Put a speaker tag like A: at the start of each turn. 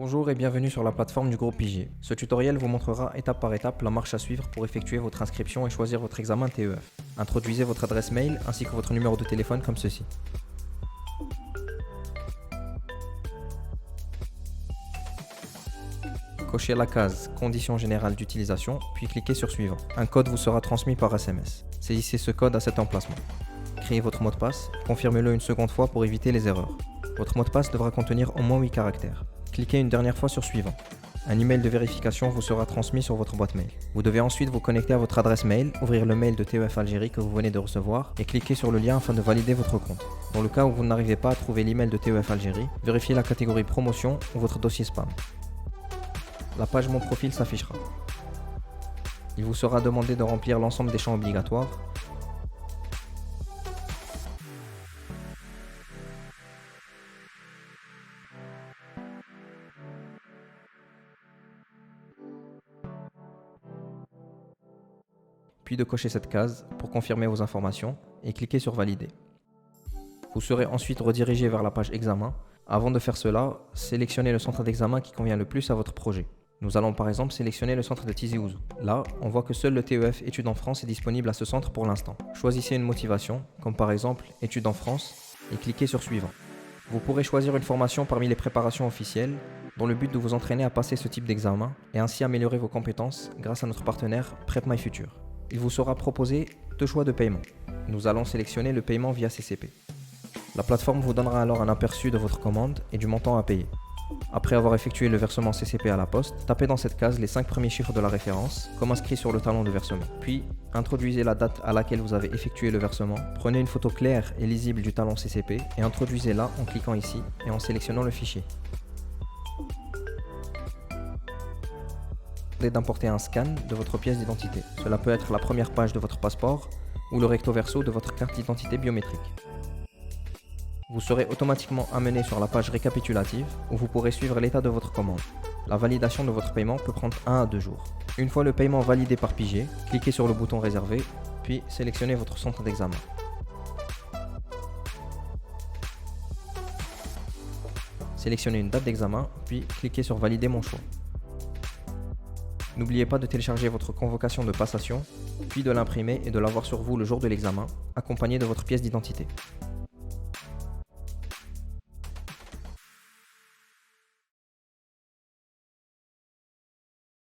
A: Bonjour et bienvenue sur la plateforme du groupe Pigier. Ce tutoriel vous montrera étape par étape la marche à suivre pour effectuer votre inscription et choisir votre examen TEF. Introduisez votre adresse mail ainsi que votre numéro de téléphone comme ceci. Cochez la case Conditions générales d'utilisation, puis cliquez sur Suivant. Un code vous sera transmis par SMS. Saisissez ce code à cet emplacement. Créez votre mot de passe, confirmez-le une seconde fois pour éviter les erreurs. Votre mot de passe devra contenir au moins 8 caractères. Cliquez une dernière fois sur Suivant. Un email de vérification vous sera transmis sur votre boîte mail. Vous devez ensuite vous connecter à votre adresse mail, ouvrir le mail de TEF Algérie que vous venez de recevoir et cliquer sur le lien afin de valider votre compte. Dans le cas où vous n'arrivez pas à trouver l'email de TEF Algérie, vérifiez la catégorie promotion ou votre dossier spam. La page Mon profil s'affichera. Il vous sera demandé de remplir l'ensemble des champs obligatoires. Puis de cocher cette case pour confirmer vos informations et cliquer sur Valider. Vous serez ensuite redirigé vers la page Examen. Avant de faire cela, sélectionnez le centre d'examen qui convient le plus à votre projet. Nous allons par exemple sélectionner le centre de Tizi Ouzou. Là, on voit que seul le TEF Études en France est disponible à ce centre pour l'instant. Choisissez une motivation, comme par exemple Études en France, et cliquez sur Suivant. Vous pourrez choisir une formation parmi les préparations officielles, dans le but de vous entraîner à passer ce type d'examen et ainsi améliorer vos compétences grâce à notre partenaire Prep My Future. Il vous sera proposé deux choix de paiement. Nous allons sélectionner le paiement via CCP. La plateforme vous donnera alors un aperçu de votre commande et du montant à payer. Après avoir effectué le versement CCP à la poste, tapez dans cette case les 5 premiers chiffres de la référence, comme inscrit sur le talon de versement. Puis, introduisez la date à laquelle vous avez effectué le versement. Prenez une photo claire et lisible du talon CCP et introduisez-la en cliquant ici et en sélectionnant le fichier. D'importer un scan de votre pièce d'identité. Cela peut être la première page de votre passeport ou le recto verso de votre carte d'identité biométrique. Vous serez automatiquement amené sur la page récapitulative où vous pourrez suivre l'état de votre commande. La validation de votre paiement peut prendre 1 à 2 jours. Une fois le paiement validé par Pigier, cliquez sur le bouton réservé, puis sélectionnez votre centre d'examen. Sélectionnez une date d'examen, puis cliquez sur Valider mon choix. N'oubliez pas de télécharger votre convocation de passation, puis de l'imprimer et de l'avoir sur vous le jour de l'examen, accompagné de votre pièce d'identité.